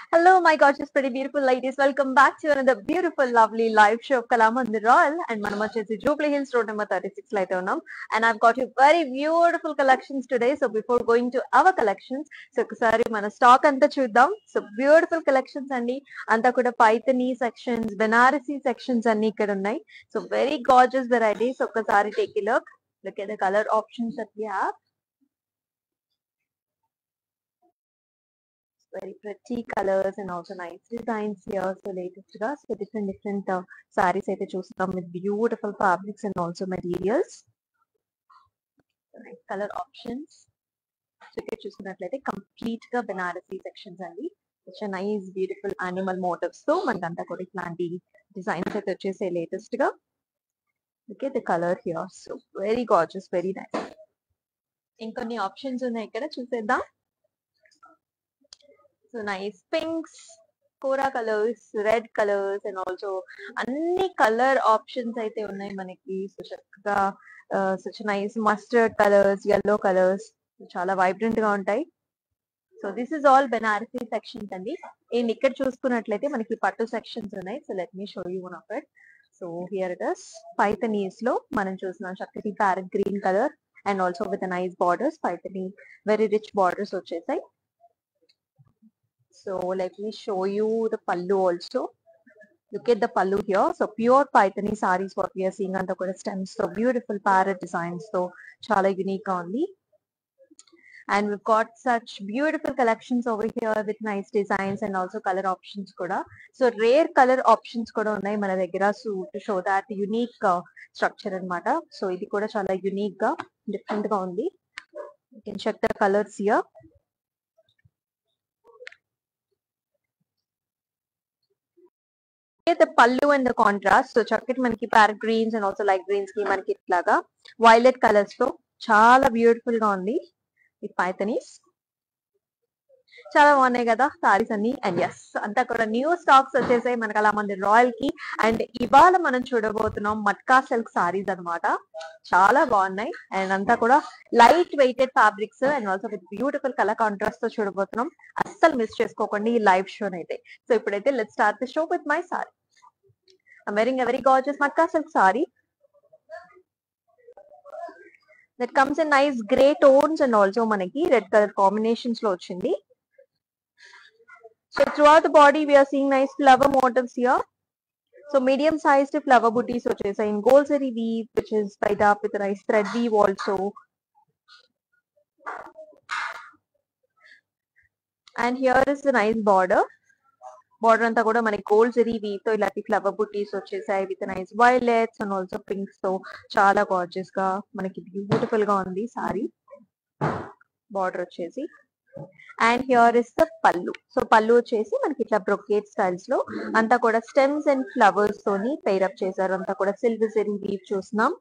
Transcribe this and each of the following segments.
Hello, my gorgeous, pretty beautiful ladies. Welcome back to another beautiful, lovely live show of Kalamandir Royal. And మనం వచ్చేసి Jubilee Hills Road number 36 లో అయితే ఉన్నాం. And I've got you very beautiful collections today. So before going to our collections, so ఒకసారి మన stock అంతా చూద్దాం. So beautiful collections అండి. అంతా కూడా పైథనీ sections, బెనారసీ sections అన్ని ఇక్కడ ఉన్నాయి. So very gorgeous varieties. So ఒకసారి take a look. Look at the color options that we have. Very pretty colors and also nice designs here. So latest గా so different sarees అయితే చూస్తున్నాం with beautiful fabrics and also materials. So nice color options. So ఇక్కడ చూసుకున్నట్లయితే complete గా Banarasi sections అండి. such a nice beautiful animal motifs తో మనకంతా కూడా ఇట్లాంటి డిజైన్స్ అయితే వచ్చేసే లేటెస్ట్ గా. Look at the color here. So very gorgeous, very nice. ఇంకొన్ని ఆప్షన్స్ ఉన్నాయి ఇక్కడ చూసేద్దాం. సో నైస్ పింక్స్, కోరా colours, red colours and also అన్ని కలర్ ఆప్షన్స్ అయితే ఉన్నాయి మనకి. సో చక్కగా such nice mustard colours, yellow colours చాలా వైబ్రెంట్ గా ఉంటాయి. So this is all Banarasi sections అండి. అండ్ ఇక్కడ చూసుకున్నట్లయితే మనకి పట్టు సెక్షన్స్ ఉన్నాయి. So let me show you one of it. So here it is Paithanis లో మనం చూస్తున్నాం చక్కటి parrot green colour and also with nice borders. Paithani very rich borders వచ్చేసాయి. So let me show you the pallu also. Look at the pallu here. So pure Paithani sarees what we are seeing on the kuda stems. So beautiful parrot designs. So chala unique only. And we've got such beautiful collections over here with nice designs and also color options kuda. So rare color options kuda unnai mana daggara. So to show that unique structure anamata. So idi kuda chala unique ga different ga undi. You can check the colors here. The pallu and the contrast. So చక్కటి మనకి parrot greens and also light greens కి మనకి ఇట్లాగా violet colours తో చాలా beautiful గా ఉంది. ఈ పైథనీస్ చాలా బాగున్నాయి కదా సారీస్ అన్ని. అండ్ ఎస్ అంతా కూడా న్యూ స్టాక్స్ వచ్చేసాయి మన కళామందిర్ రాయల్ కి. అండ్ ఇవాళ మనం చూడబోతున్నాం మట్కా సిల్క్ సారీస్ అన్నమాట. చాలా బాగున్నాయి అండ్ అంతా కూడా light weighted fabrics and also with beautiful colour contrast తో చూడబోతున్నాం. అస్సలు మిస్ చేసుకోకండి ఈ లైవ్ షో అయితే. సో ఇప్పుడైతే let's start the show with my sari. I'm wearing a very gorgeous matka silk saree that comes in nice grey tones and also manaki red color combinations lo ochindi. So throughout the body we are seeing nice flower motifs here. So medium sized flower booties vachesa in gold zari weave which is tied up with a nice thread weave also. And here is the nice border. Border అంతా కూడా మనకి gold zari weave తో ఇలాంటి flower బుటీస్ వచ్చేసాయి with nice violets and also pinks తో చాలా gorgeous గా మనకి బ్యూటిఫుల్ గా ఉంది సారీ. బార్డర్ వచ్చేసి and here is the pallu. So pallu వచ్చేసి మనకి ఇట్లా బ్రొకేట్ స్టైల్స్ లో అంతా కూడా స్టెమ్స్ అండ్ ఫ్లవర్స్ తోని పెయిరప్ చేశారు. అంతా కూడా సిల్వర్ జరీ వీవ్ చూస్తున్నాం.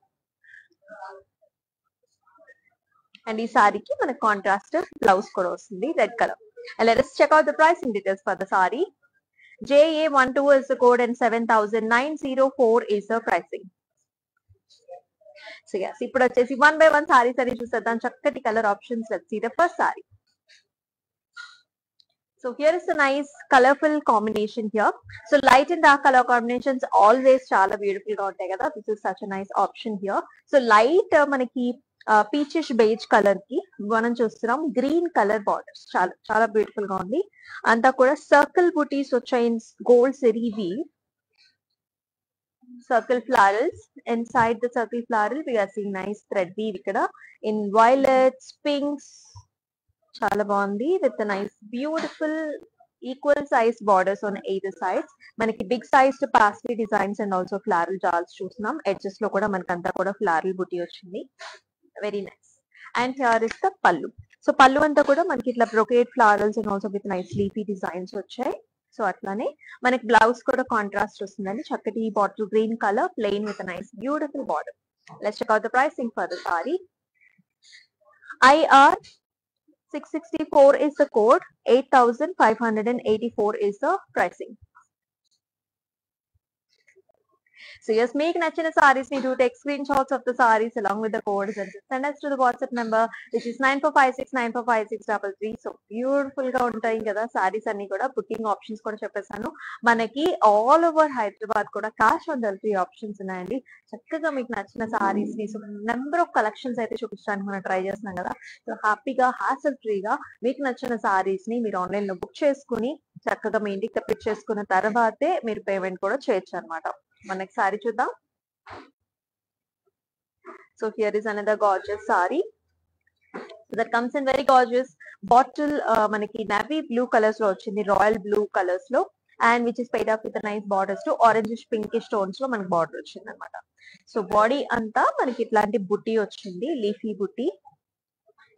అండ్ ఈ సారీకి మనకి కాంట్రాస్ట్ బ్లౌజ్ కూడా వస్తుంది red colour. And let us check out the pricing details for the saree. JA12 is the code and 7,904 is the pricing. So yes, ఇప్పుడు వచ్చేసి one by one sarees అని చూసేద్దాం. చక్కటి colour options. Let's see the first saree. So here is a nice colorful combination here. So light and dark color combinations always చాలా beautiful గా ఉంటాయి కదా. This is such a nice option here. So light మనకి peachish beige colour కి మనం చూస్తున్నాం green colour borders. చాలా చాలా బ్యూటిఫుల్ గా ఉంది. అంతా కూడా సర్కిల్ బుటీస్ వచ్చాయి gold zari weave. Circle florals. Inside the circle floral we are seeing nice thread weave ikkada in violets, pinks. Chala బాగుంది with a nice beautiful equal sized borders on either sides. మనకి big sized parsley designs and also floral jars చూస్తున్నాం. Edges లో కూడా మనకంతా కూడా floral booty వచ్చింది. Very nice. And here is the pallu. So pallu అంతా కూడా మనకి ఇట్లా brocade florals and also with nice leafy designs వచ్చాయి. సో అట్లానే మనకి బ్లౌజ్ కూడా కాంట్రాస్ట్ వస్తుందండి. చక్కటి bottle green colour plain with nice beautiful border. Let's check out the pricing for the sari. IR 664 is the code, 8,584 is the pricing. So yes, make nachina sarees need to take screenshots of the sarees along with the codes and send us to the WhatsApp number which is 9456945633. So beautiful గా ఉంటాయి కదా sarees అన్ని కూడా. Booking options కూడా చెప్పేసాను. మనకి all over Hyderabad కూడా cash on delivery options ఉన్నాయండి. చక్కగా మీకు నచ్చిన సారీస్ ని నెంబర్ ఆఫ్ కలెక్షన్స్ అయితే చూపించడానికి మనం ట్రై చేస్తున్నాం కదా. సో హ్యాపీగా హ్యాసల్ ఫ్రీగా మీకు నచ్చిన సారీస్ ని మీరు ఆన్లైన్ లో బుక్ చేసుకుని చక్కగా మీ ఇంటికి తెప్పించేసుకున్న తర్వాతే మీరు పేమెంట్ కూడా చేయొచ్చు అనమాట. మనకి సారీ చూద్దాం. So here is another gorgeous sorry that comes in very gorgeous bottle. మనకి నవీ బ్లూ కలర్స్ లో వచ్చింది, రాయల్ బ్లూ కలర్స్ లో, and which is paid of with nice borders to orange pinkish stones లో మనకి border వచ్చింది అనమాట. So body అంతా మనకి ఇట్లాంటి బుట్టి వచ్చింది, లీఫీ బుట్టి.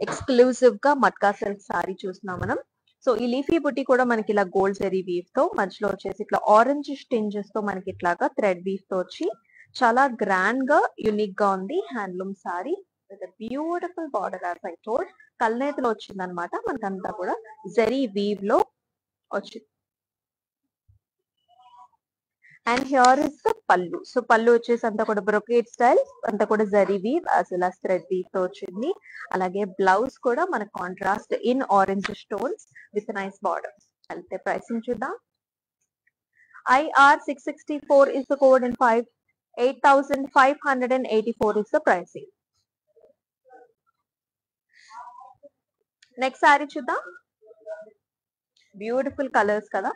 ఎక్స్క్లూజివ్ గా మట్కా సిల్క్ సారీ చూస్తున్నాం మనం. సో ఈ లీఫీ బుట్టి కూడా మనకి ఇలా గోల్డ్ జెరీ వీవ్ తో, మధ్యలో వచ్చేసి ఇట్లా ఆరెంజ్ స్టింజెస్ తో మనకి ఇట్లాగా థ్రెడ్ వీవ్ తో వచ్చి చాలా గ్రాండ్ గా యూనిక్ గా ఉంది. Handloom sari with beautiful border as I told. కల్నేతలో వచ్చింది అనమాట. మనకంతా కూడా జెరీ వీవ్ లో వచ్చింది. And here is the pallu. So pallu వచ్చేసి అంతా కూడా బ్రొకేట్ స్టైల్, అంతా కూడా zari weave as well as thread weave తో వచ్చింది. అలాగే బ్లౌజ్ కూడా మన contrast in orange stones with nice border. అయితే ప్రైసింగ్ చూద్దాం. IR 664 is the code and 8,584 is the pricing. Next sorry చూద్దాం. బ్యూటిఫుల్ కలర్స్ కదా.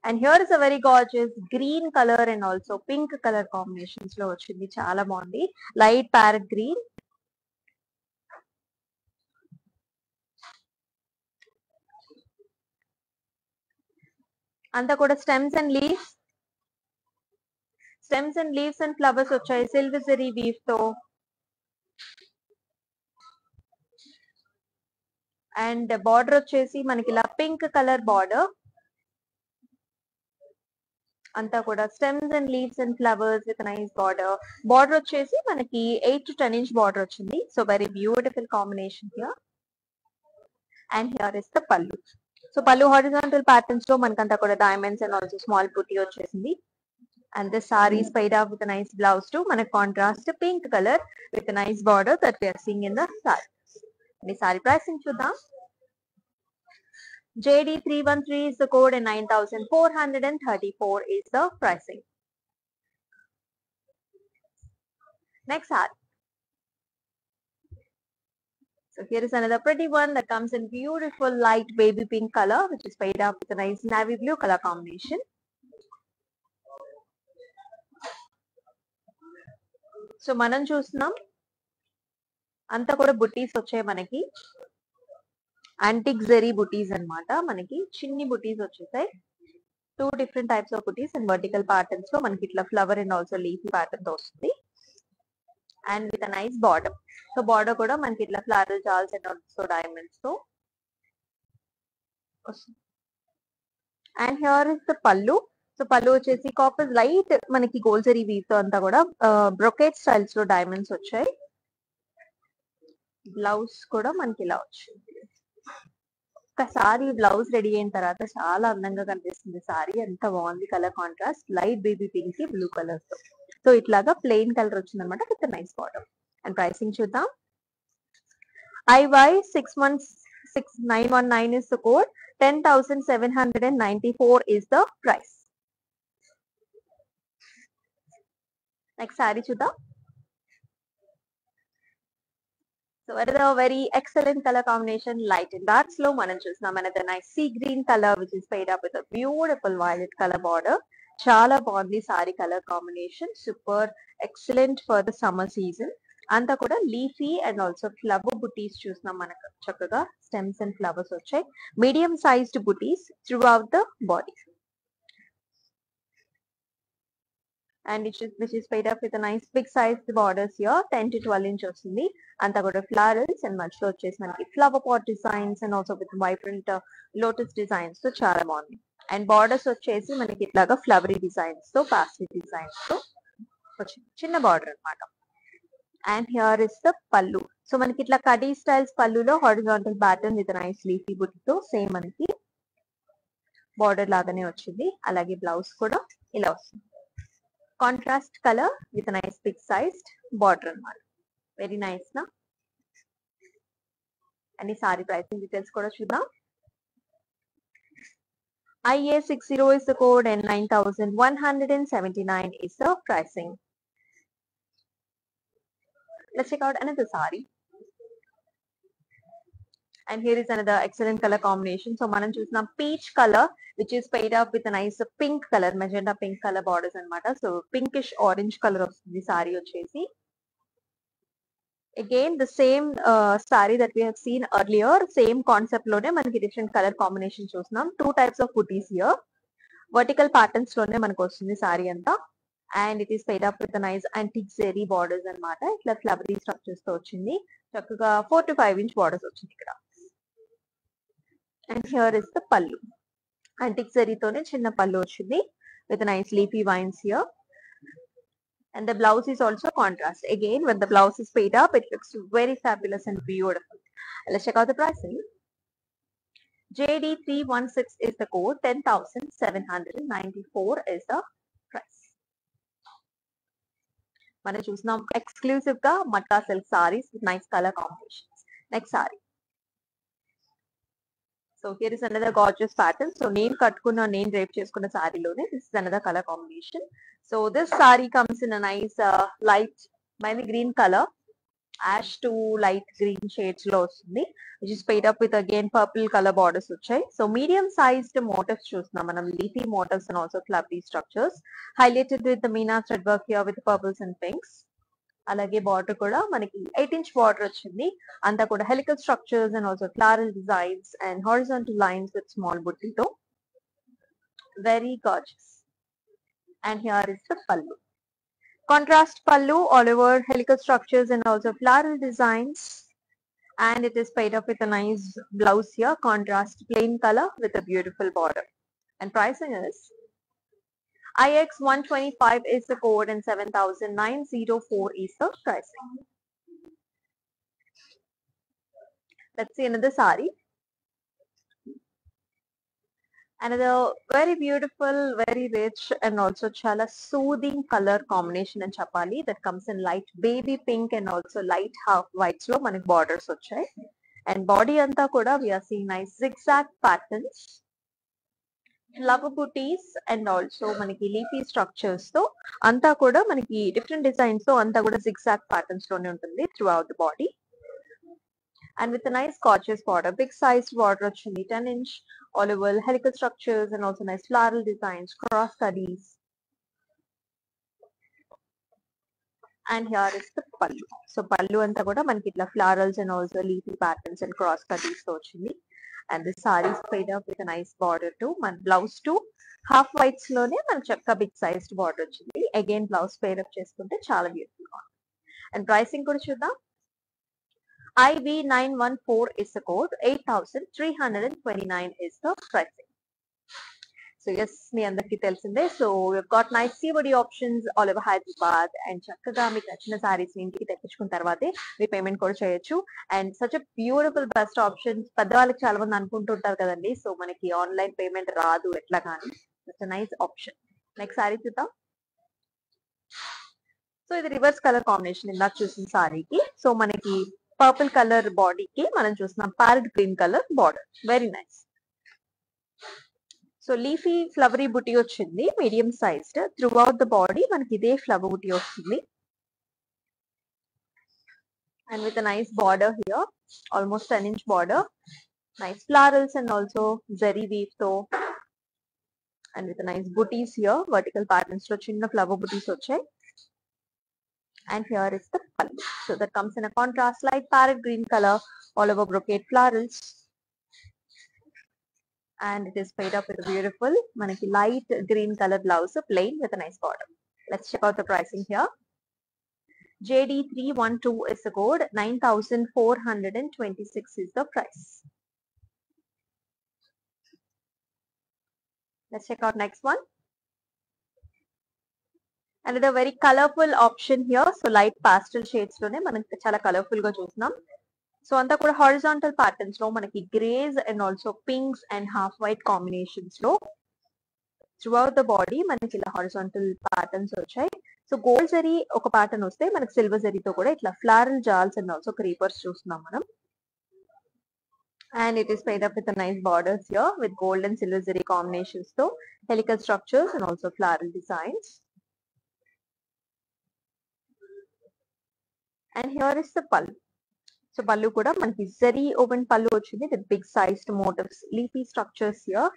And here is a very gorgeous green colour and also pink colour combinations లో వచ్చింది. చాలా బాగుంది. Light parrot green. అంతా కూడా stems and leaves and flowers వచ్చాయి silver zari weave తో. అండ్ బార్డర్ వచ్చేసి మనకి ఇలా పింక్ కలర్ బార్డర్. అంతా కూడా stems and leaves and flowers with nice border. Border వచ్చేసి మనకి 8 to 10 inch బార్డర్ వచ్చింది. So very beautiful combination here. And here is the pallu. So pallu horizontal patterns లో మనకంతా కూడా diamonds and also small buti వచ్చేసింది. And this sari is paid off with a nice blouse too. మనకి contrast pink colour with nice border that we are seeing in the sari. ఈ sari pricing చూద్దాం. JD313 is the code and 9,434 is the pricing. Next saree. So here is another pretty one that comes in beautiful light baby pink color which is paid up with a nice navy blue color combination. So మనం చూస్తున్నాం అంతా కూడా బుట్టీస్ వచ్చాయి మనకి. Antique zari బుటీస్ అన్నమాట. మనకి చిన్ని బుటీస్ వచ్చేసాయి. 2 different types of buttis and vertical patterns లో మనకి ఇట్లా flower and also leafy pattern తో వస్తుంది. And with nice border. So border కూడా మనకి ఇట్లా ఫ్లారల్ జాల్స్ అండ్ ఆల్సో డైమండ్స్ తో వస్తుంది. And here is the pallu. So pallu వచ్చేసి కాపర్ లైట్ మనకి గోల్డ్ జరీ వీవ్ తో అంతా కూడా బ్రొకేట్ స్టైల్స్ లో డైమండ్స్ వచ్చాయి. బ్లౌజ్ కూడా మనకి ఇలా వచ్చింది. ఒక్కసారి బ్లౌజ్ రెడీ అయిన తర్వాత చాలా అందంగా కనిపిస్తుంది సారీ. ఎంత బాగుంది colour contrast. Light baby pink కి బ్లూ కలర్ తో. సో ఇట్లాగా ప్లెయిన్ కలర్ వచ్చింది అనమాట with nice border. And pricing చూద్దాం. IY 61919 is the code. 10,794 is the price. Next sorry చూద్దాం. So another very excellent color combination, light and dark slow. మనం చూస్తున్నాం another nice sea green color which is paid up with a beautiful violet color border. చాలా బాగుంది sorry colour combination. Super excellent for the summer season. అంతా కూడా leafy and also flower బుటీస్ చూస్తున్నాం మనకు. చక్కగా stems and flowers వచ్చాయి. Medium sized buttis through out the body. And which is paid up with a nice big sized borders here. 10 to 12 inch వస్తుంది. అంతా కూడా florals and మధ్యలో వచ్చేసి మనకి flower pot designs and also with vibrant lotus designs తో చాలా బాగుంది. And borders వచ్చేసి మనకి ఇట్లాగా ఫ్లవరీ డిజైన్స్ తో పాస్టల్ డిజైన్స్ తో వచ్చింది. చిన్న బార్డర్ అన్నమాట. And here is the pallu. So మనకి ఇట్లా కడీ స్టైల్స్ పల్లులో horizontal pattern with nice leafy బుట్టితో సేమ్ మనకి బార్డర్ లాగానే వచ్చింది. అలాగే బ్లౌజ్ కూడా ఇలా వస్తుంది. Contrast colour with nice big sized border అన్నమాట. వెరీ నైస్ నా. అండ్ ఈ సారీ ప్రైసింగ్ డీటెయిల్స్ కూడా చూద్దాం. IA60 is the code and 9,179 is the pricing. Let's check out another saree. And here is another excellent color combination. So మనం చూసిన peach color which is paired up with a nice pink color, magenta pink color borders అన్నమాట. So pinkish orange color వస్తుంది saree వచ్చేసి. Again the same saree that we have seen earlier, same concept లోనే మనకి different color combination చూస్తున్నాం. 2 types of booties here. Vertical patterns లోనే మనకు వస్తుంది saree అంతా. And it is paired up with a nice antique zeri borders అన్నమాట. ఇట్లా flowery structures తో వచ్చింది. చక్కగా 4 to 5 inch borders వచ్చింది ఇక్కడ. And here is the pallu. Antique zeri తోనే చిన్న పల్లు వచ్చింది with a nice leafy vines here. And the blouse is also contrast. Again, when the blouse is paid up, it looks very fabulous and beautiful. Let's check out the pricing. JD316 is the code. 10,794 is the price. మనం చూస్తున్నాం exclusive గా matka silk saris with nice color combinations. Next saree. So here is another gorgeous pattern. So నేను కట్టుకున్న నేను drape చేసుకున్న సారీలోనే this is another color combination. So this saree comes in a nice light maybe green color, ash to light green shades లో వస్తుంది, which is paired up with again purple color borders వచ్చాయి. So medium sized motifs చూస్తున్నాం మనం, leafy motifs and also flowery structures highlighted with the Meena thread work here with purples and pinks. అలాగే border కూడా మనకి 8 inch border వచ్చింది. అంతా కూడా helical structures and also floral designs and horizontal lines with small booty తో. Very gorgeous. And here is the pallu. Contrast pallu all over helical structures and also floral designs. And it is paired up with a nice blouse here, contrast plain color with a beautiful border. And pricing is IX125 is the code and 7,904 is the pricing. Let's see another saree. Another very beautiful, very rich and also chala soothing color combination and chapali that comes in light baby pink and also light half whites lo manaki borders వచ్చాయి. And body anta kuda we are seeing nice zigzag patterns, flower booties and also మనకి leafy structures తో అంతా కూడా మనకి different designs తో అంతా కూడా zigzag patterns లోనే ఉంటుంది throughout the body. And with a nice gorgeous border, big sized border వచ్చింది 10 inch all over helical structures and also nice floral designs, cross studies. And here is the pallu. So pallu anta kuda manaki itla florals and also leafy patterns and cross studies తో వచ్చింది. And the saree is paired up with a nice border too. Man blouse too half whites లోనే మన చక్కగా big sized border వచ్చింది. Again blouse pair up చేసుకుంటే చాలా beautiful గా ఉంది. And pricing కూడా చూద్దాం. IB914 is the code. 8,329 is the pricing. So yes, మీ అందరికీ తెలిసిందే. So we've got nice COD options all over Hyderabad and చక్కగా మీకు నచ్చిన సారీస్ ఇంటికి తెప్పించుకున్న తర్వాతే మీ పేమెంట్ కూడా చేయొచ్చు. And such a beautiful best options. పెద్దవాళ్ళకి చాలా మంది అనుకుంటుంటారు కదండి, సో మనకి ఆన్లైన్ పేమెంట్ రాదు ఎట్లా కానీ, it's nice option. Next sorry చూద్దాం. సో ఇది రివర్స్ కలర్ కాంబినేషన్ ఇందాక చూసిన సారీకి. సో మనకి పర్పుల్ కలర్ బాడీకి మనం చూస్తున్నాం parrot green colour border. Very nice. So leafy flowery బుటీ వచ్చింది medium sized. Through out the body మనకి ఇదే ఫ్లవర్ బుటీ వస్తుంది. And with a nice border here, almost 10 inch border, nice florals and also zari weave though, and with a nice booties here, vertical patterns to chinna flower booties vachai. And here is the pallu. So that comes in a contrast light parrot green color all over brocade florals, and it is paired up with a beautiful manaki light green color blouse plain with a nice border. Let's check out the pricing here. JD312 is the code. 9,426 is the price. Let's check out next one. Another very colorful option here. So light pastel shades lone manaki chala colorful ga chusnam. So anta kuda horizontal patterns lo manaki grays and also pinks and half white combinations lo throughout the body మనకి ఇలా horizontal patterns వచ్చాయి. So gold zari ఒక pattern వస్తే మనకి silver జరీతో కూడా ఇట్లా floral జాల్స్ and also creepers చూస్తున్నాం మనం. And it is made up with a nice borders here with gold and silver zari combinations, so helical structures and also floral designs. And here is the pallu. So pallu kuda manaki zari woven pallu ochindi with big sized motifs, leafy structures here,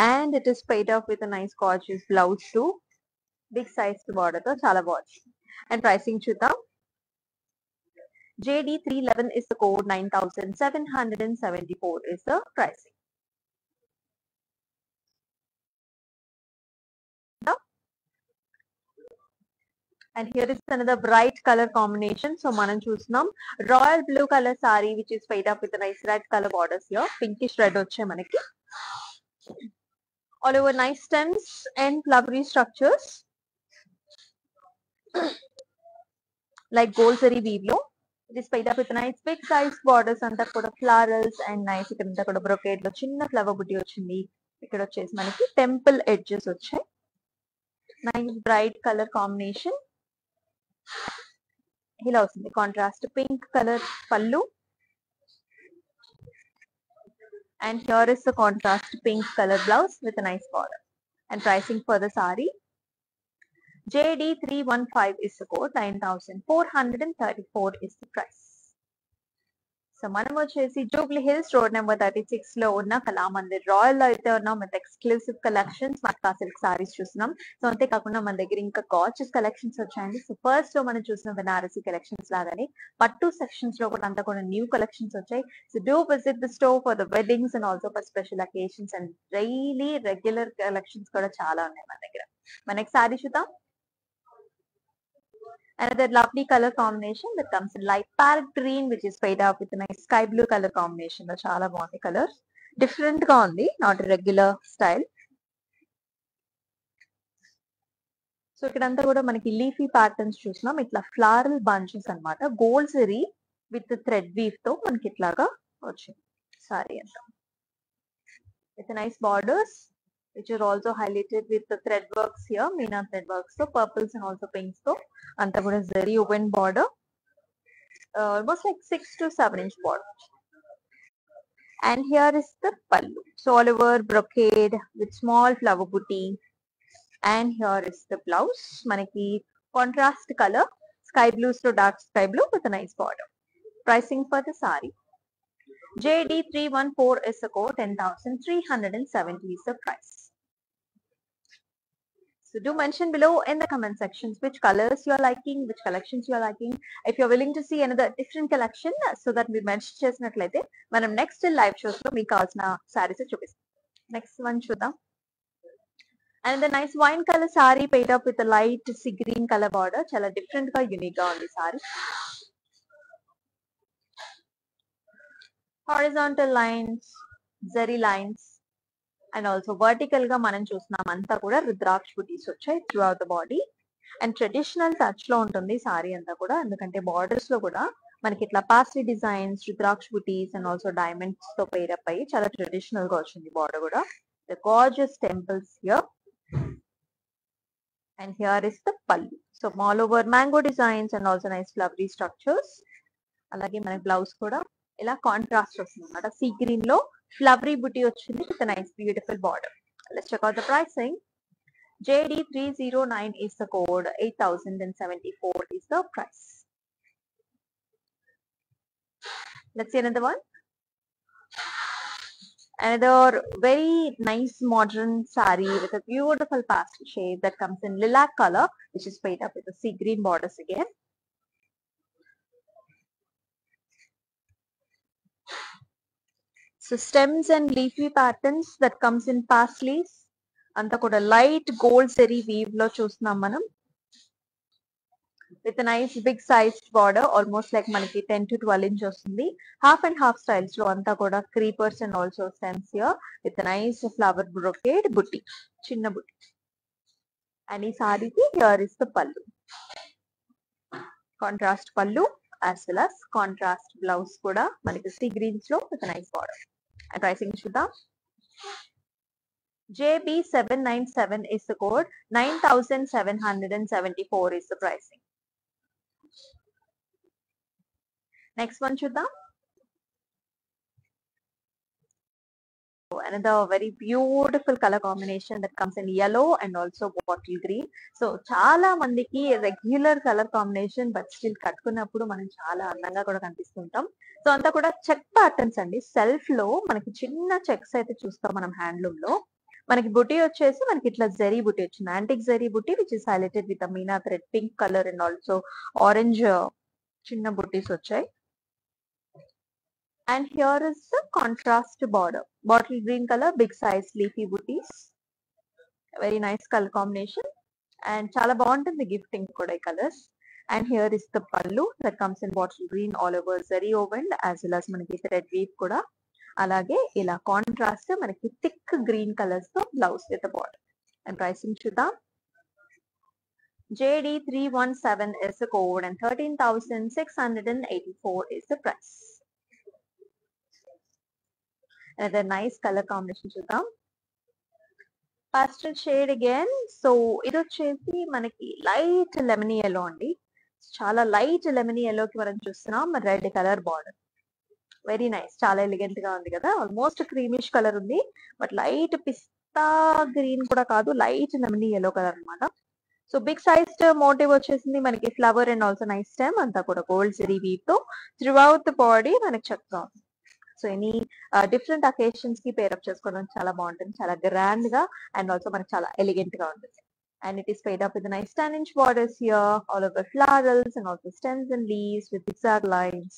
and it is paid up with a nice gorgeous blouse too. Big sized border tho chala bagundi. And pricing chuddam. JD311 is the code, 9,774 is the pricing. And here is another bright color combination. So manam chusnam royal blue color saree which is paid up with a nice red color borders here. Pinkish red వచ్చే మనకి. All over nice stems and flowery structures like gold zari weave lo. It is paid up with nice big size borders anta kuda florals and nice ikkada kuda brocade lo chinna flower booty ochindi. Ikkada వచ్చేసి మనకి temple edges వచ్చాయి. Nice bright color combination. ఇలా వస్తుంది contrast pink colour పల్లు, and here is the contrast pink color blouse with a nice border. And pricing for the saree, JD315 is the code, 9,434 is the price. So మనం వచ్చేసి Jubilee hills road number 36 లో ఉన్న Kalamandir royal లో అయితే ఉన్నాం with exclusive collections matka silk saris చూస్తున్నాం. So అంతేకాకుండా మన దగ్గర ఇంకా గార్జియస్ కలెక్షన్స్ వచ్చాయండి. సో ఫస్ట్ లో మనం చూసిన బెనారసీ కలెక్షన్స్ లాగానే పట్టు సెక్షన్స్ లో కూడా అంతా కూడా న్యూ కలెక్షన్స్ వచ్చాయి. So do visit the store for the weddings and also for special occasions, and daily regular collections కూడా చాలా ఉన్నాయి మన దగ్గర. మన నెక్స్ట్ సారీ చూద్దాం. Another lovely color combination that comes in light parrot green, which is paid up with a nice sky blue color combination. The chala baagundi colors, different ga undi, not a regular style. So ikkadanta kuda manaki leafy patterns chusnam, itla floral bunches anamata, gold zari with the thread weave tho manaki itlaga vachindi saree anta with a nice borders which are also highlighted with the thread works here, meena thread works, so purples and also pinks tho anta kuda zari woven border, almost like 6 to 7 inch border. And here is the pallu, so all over brocade with small flower booty. And here is the blouse, manaki contrast color sky blue to dark sky blue with a nice border. Pricing for the saree, JD314 is the code, 10,370 is the price. So do mention below in the comment sections which colors you are liking, which collections you are liking. If you are willing to see another different collection, so that we mention chesinattlaite manam next live shows lo meeku kavalsina sarees chupistam. Next one chudam. And the nice wine color saree paid up with a light sea green color border, chala different ga unique ga undi saree. Horizontal lines, zari lines, and also vertical ga మనం చూస్తున్నాం అంతా కూడా రుద్రాక్ష బుటీస్ వచ్చాయి throughout the body. And traditional touch లో ఉంటుంది sorry అంతా కూడా, ఎందుకంటే బార్డర్స్ లో కూడా మనకి ఇట్లా paisley designs, rudraksha buttis and also diamonds తో పేర్ అప్ అయ్యి చాలా ట్రెడిషనల్ గా వచ్చింది బార్డర్ కూడా. The gorgeous temples here. And here is the pallu, so all over mango designs and also nice flowery structures. అలాగే మనకి బ్లౌజ్ కూడా ఇలా కాంట్రాస్ట్ వస్తుంది అన్నమాట, సీ గ్రీన్ లో flowery booty వచ్చింది with a nice beautiful border. Let's check out the pricing. JD309 is the code, 8,074 is the price. Let's see another one. Another very nice modern saree with a beautiful pastel shade that comes in lilac color, which is paid up with the sea green borders again. So stems and leafy patterns that comes in paisleys, anta kuda light gold zari weave lo chustunam manam with a nice big sized border, almost like manaki 10 to 12 inch vastundi. Half and half styles lo anta kuda creepers and also stems here with a nice flower brocade booty, chinna booty. And ee saree ki here is the pallu, contrast pallu as well as contrast blouse kuda manaki sea greens lo with a nice border. And pricing chuddam. JB797 is the code. 9,774 is the pricing. Next one చూద్దాం. Another very beautiful color combination that comes in yellow and also bottle green. So చాలా మందికి regular colour combination but still కట్టుకున్నప్పుడు మనం చాలా అందంగా కూడా కనిపిస్తుంటాం. So అంతా కూడా చెక్ ప్యాటర్న్స్ అండి. సెల్ఫ్ లో మనకి చిన్న చెక్స్ అయితే చూస్తాం మనం హ్యాండ్లూమ్ లో. మనకి బుటీ వచ్చేసి మనకి ఇట్లా జరీ బుటీ వచ్చింది. Antique zari buti which is highlighted with Meena thread pink colour and also orange చిన్న బుటీస్ వచ్చాయి. And here is the contrast border. Bottle green color, big size leafy booties. Very nice color combination. And chala బాగుంటుంది gifting కూడా ఈ colors. And here is the pallu that comes in bottle green all over zari woven as well as మనకి thread weave కూడా. అలాగే ఇలా contrast మనకి thick green colours తో blouse with border. And pricing చూద్దాం. JD317 is the code and 13,684 is the price. Another nice color combination చూద్దాం. pastel shade again. So ఇది వచ్చేసి మనకి లైట్ లెమనీ ఎల్లో అండి. చాలా లైట్ లెమనీ ఎల్లో కి మనం చూస్తున్నాం red colour border. Very nice, చాలా ఎలిగెంట్ గా ఉంది కదా. ఆల్మోస్ట్ క్రీమిష్ కలర్ ఉంది బట్ లైట్ పిస్తా గ్రీన్ కూడా కాదు, లైట్ లెమనీ ఎల్లో కలర్ అన్నమాట. సో బిగ్ సైజ్ మోటివ్ వచ్చేసింది మనకి flower and also nice stem అంతా కూడా గోల్డ్ జరీ వీవ్ తో త్రూ అవుట్ ద బాడీ మనకి చక్కగా ఉంది. సో ఎనీ డిఫరెంట్ అకేషన్స్ కి పేరప్ చేసుకోవడం చాలా బాగుంటుంది, చాలా గ్రాండ్ గా అండ్ ఆల్సో మనకి చాలా ఎలిగెంట్ గా ఉంటుంది. And it is paid up with nice 10-inch borders here, all over florals and also stems and leaves with zigzag lines.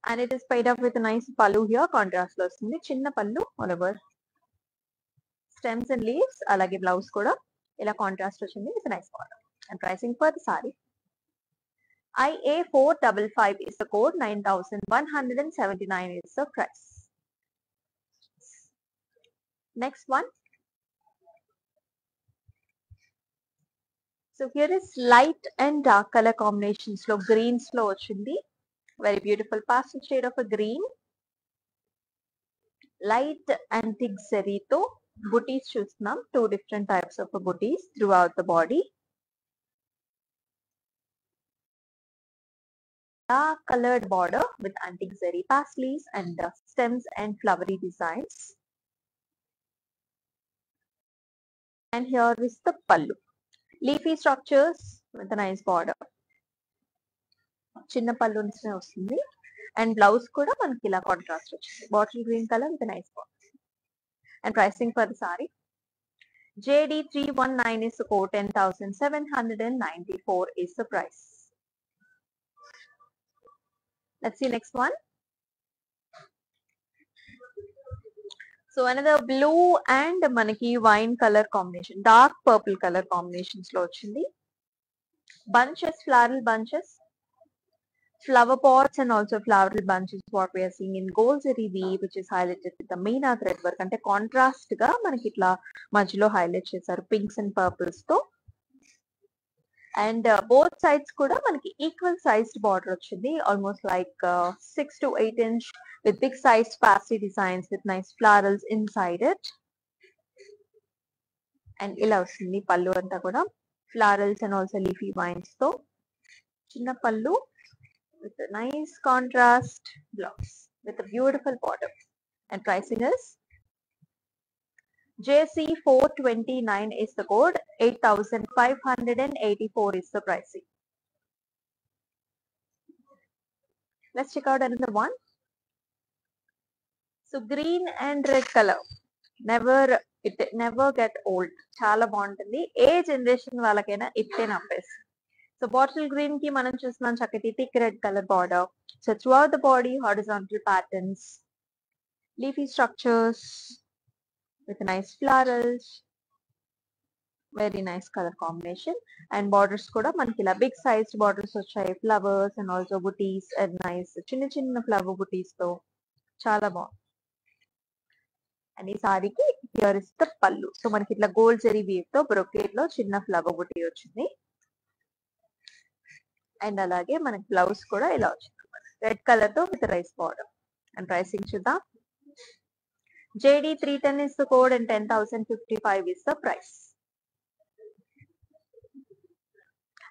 And it is paid up with a nice pallu here, contrast లో వస్తుంది చిన్న పళ్ళు all over stems and leaves. అలాగే blouse కూడా ఇలా contrast వచ్చింది with a nice border. And pricing for the saree. IA455 is the code, 9,179 is the price. Next one. So here is light and dark color combinations lo greens lo ochindi. Very beautiful pastel shade of a green. Light antique zari to booties chustunam, two different types of booties throughout the body. Dark colored border with antique zari paisleys and stems and flowery designs. And here is the pallu. Leafy structures with a nice border. చిన్న పళ్ళు వస్తుంది and blouse కూడా మనకి ఇలా contrast వచ్చింది bottle green colour with nice border. And pricing for the sorry. JD319 is the code, 10,794 is the price. Let's see next one. So another blue and manaki wine color combination, dark purple color combinations lo ochindi. Bunches, floral bunches, flower pots and also floral bunches what we are seeing in gold zari weave which is highlighted with the meena thread work. అంటే contrast గా మనకి ఇట్లా మధ్యలో highlight చేశారు pinks and purples తో. And both sides కూడా మనకి equal sized border వచ్చింది, almost like 6 to 8 inch with big sized pastel designs with nice florals inside it. And ఇలా వస్తుంది పళ్ళు అంతా కూడా florals and also leafy vines తో చిన్న పళ్ళు with a nice contrast blouse with a beautiful border. And pricing is JC429 is the code, 8,584 is the pricing. Let's check out another one. So green and red color, it never get old, చాలా బాగుంటుంది. ఏ generation వాళ్ళకైనా ఇట్టే నప్పేస్తుంది. So bottle green ki manam chustunam chakati thick red color border. So throughout the body horizontal patterns, leafy structures with nice florals, very nice color combination. And borders kuda manaki ila big sized borders vachayi, flowers and also booties and nice chinna chinna flower booties tho chala bagundi. And ee saree ki here is the pallu. So manaki itla gold zari weave tho brocade lo chinna flower booty vachindi. And అలాగే మనకి blouse కూడా ఇలా వచ్చింది red colour తో with rice border. And pricing చూద్దాం. JD 310 is the code and 10,055 is the price.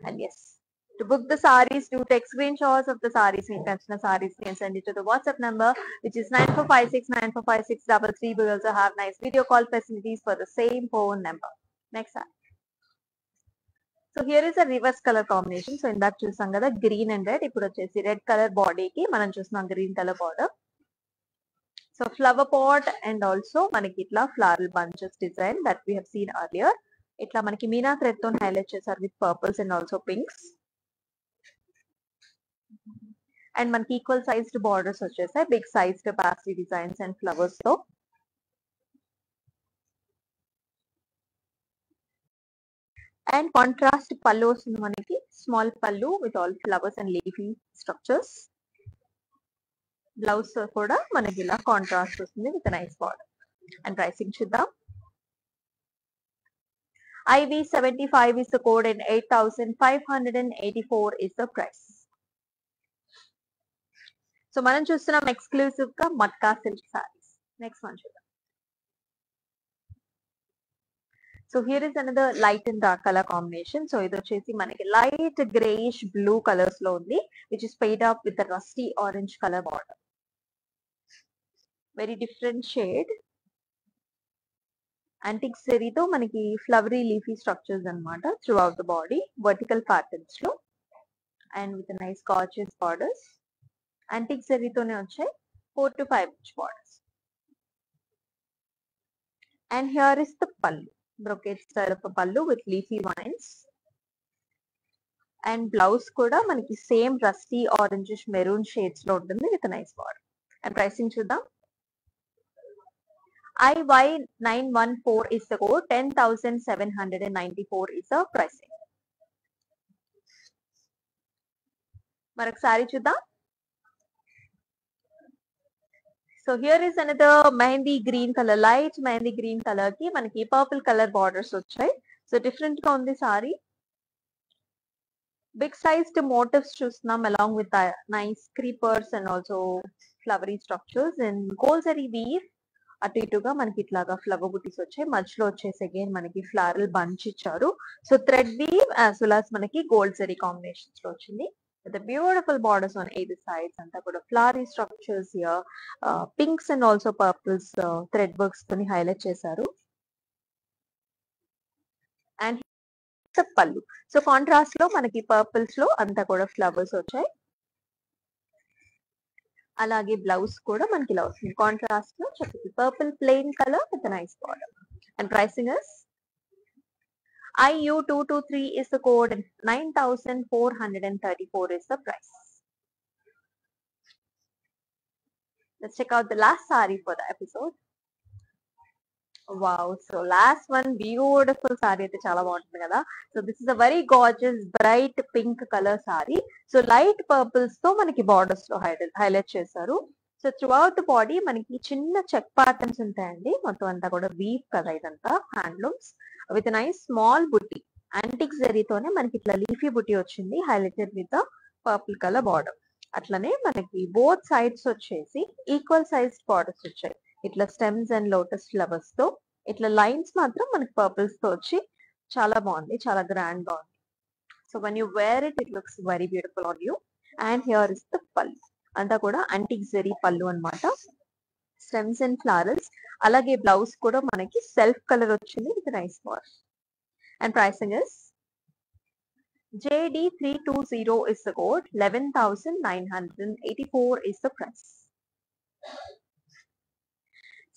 And yes, to book the sarees, do take screenshots of the sarees and sarees and send it to the WhatsApp number, which is 9456945633. We also have nice video call facilities for the same phone number. Next saree. So here is a reverse color combination. So ఇందాక చూసాం కదా green and red, ఇప్పుడు వచ్చేసి red colour బాడీకి మనం చూస్తున్నాం green colour border. So flower pot and also మనకి ఇట్లా floral bunches design that we have seen earlier. ఇట్లా మనకి మీనా థ్రెడ్ తో హైలైట్ చేశారు విత్ purples and also pinks. And మనకి ఈక్వల్ సైజ్డ్ బార్డర్స్ వచ్చేసాయి, big sized paisley designs and flowers తో. అండ్ కాంట్రాస్ట్ పళ్ళు వస్తుంది మనకి, small pallu with all flowers and leafy structures. Blouse కూడా మనకి ఇలా కాంట్రాస్ట్ వస్తుంది with nice border. And pricing చూద్దాం. IV75 is the code and 8,584 is the price. So మనం చూస్తున్నాం ఎక్స్క్లూసివ్ గా matka silk saris. Next one చూద్దాం. So here is another light and dark colour combination. So ఇది వచ్చేసి మనకి లైట్ గ్రేయిష్ బ్లూ కలర్స్ లో ఉంది, which is paid up with rusty orange colour border. Very different shade. Antique జరీతో మనకి flowery leafy structures అన్నమాట throughout the body, vertical patterns లో and with nice gorgeous borders. Antique జరీతోనే వచ్చాయి 4 to 5 inch borders. And here is the పల్లు, brocade style of పల్లు with leafy vines. And blouse కూడా మనకి same rusty orangish maroon shades లో ఉంటుంది with nice border. And pricing చూద్దాం. IY914 is the code, 10,794 is the pricing. మరొక సారీ చూద్దాం. So here is another mehndi green colour, light mehndi green colour కి మనకి purple colour borders వచ్చాయి. సో డిఫరెంట్ గా ఉంది సారీ. బిగ్ సైజ్డ్ మోటివ్స్ చూస్తున్నాం along with nice creepers and also flowery structures and gold zari weave. అటు ఇటుగా మనకి ఇట్లాగా ఫ్లవర్ బుటీస్ వచ్చాయి, మధ్యలో వచ్చేసి అగైన్ మనకి ఫ్లవరల్ బంచ్ ఇచ్చారు. So thread weave as well as మనకి గోల్డ్ జరీ కాంబినేషన్స్ లో వచ్చింది with beautiful borders on eight sides. అంతా కూడా flowery structures here, pinks and also purples thread works తోని హైలైట్ చేశారు. అండ్ పళ్ళు, సో కాంట్రాస్ట్ లో మనకి పర్పుల్స్ లో అంతా కూడా ఫ్లవర్స్ వచ్చాయి. అలాగే బ్లౌజ్ కూడా మనకి ఇలా వస్తుంది కాంట్రాస్ట్ లో చక్కటి purple plain colour with nice border. And pricing is IU223 is the code and 9,434 is the price. Let's check out the last saree for the episode. Wow, so last one beautiful saree అయితే చాలా బాగుంటుంది కదా. So this is a very gorgeous bright pink colour sorry. So light purples తో మనకి borders లో highlight చేశారు. So through out the body మనకి చిన్న చెక్ ప్యాటర్న్స్ ఉంటాయండి, మొత్తం అంతా కూడా వీవ్ కదా ఇదంతా హ్యాండ్లూమ్స్ విత్ నైస్ స్మాల్ బుట్టి. యాంటిక్ జరీతోనే మనకి ఇట్లా లీఫీ బుట్టి వచ్చింది highlighted with purple colour border. అట్లనే మనకి బోత్ సైడ్స్ వచ్చేసి ఈక్వల్ సైజ్ బార్డర్స్ వచ్చాయి, ఇట్లా స్టెమ్స్ అండ్ లోటస్ ఫ్లవర్స్ తో. ఇట్లా లైన్స్ మాత్రం మనకి పర్పుల్స్ తో వచ్చి చాలా బాగుంది, చాలా గ్రాండ్ గా ఉంది. So when you wear it it looks very beautiful on you. And here is the pallu, అంతా కూడా యాంటిక్ జరీ పల్లు అన్నమాట, స్టెమ్స్ అండ్ ఫ్లవర్స్. అలాగే బ్లౌజ్ కూడా మనకి సెల్ఫ్ కలర్ వచ్చింది with nice border. And pricing is JD320 is the code, 11,984 is the price.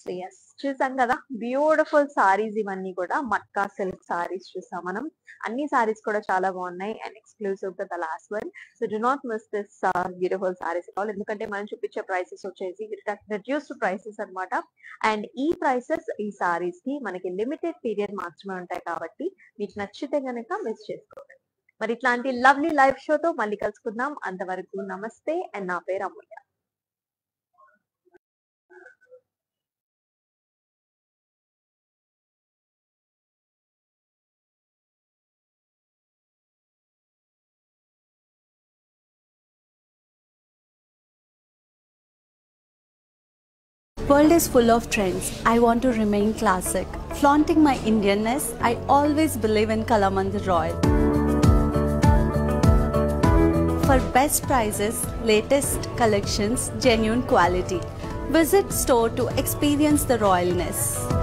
So yes, చూసాం కదా beautiful saris ఇవన్నీ కూడా మట్కా సిల్క్ సారీస్ చూసాం మనం. అన్ని సారీస్ కూడా చాలా బాగున్నాయి అండ్ ఎక్స్క్లూసివ్ గా the last one. So do not miss this beautiful saris all, ఎందుకంటే మనం చూపించే ప్రైసెస్ వచ్చేసి రెడ్యూస్డ్ ప్రైసెస్ అన్నమాట. అండ్ ఈ ప్రైసెస్ ఈ సారీస్ కి మనకి లిమిటెడ్ పీరియడ్ మాత్రమే ఉంటాయి కాబట్టి మీకు నచ్చితే గనక మిస్ చేసుకోండి. మరి ఇట్లాంటి లవ్లీ లైవ్ షోతో మళ్ళీ కలుసుకుందాం. అంతవరకు నమస్తే అండ్ నా పేరు అమూల్య. World is full of trends. I want to remain classic. Flaunting my Indianness, I always believe in Kalamandir Royal. For best prices, latest collections, genuine quality. Visit store to experience the royalness.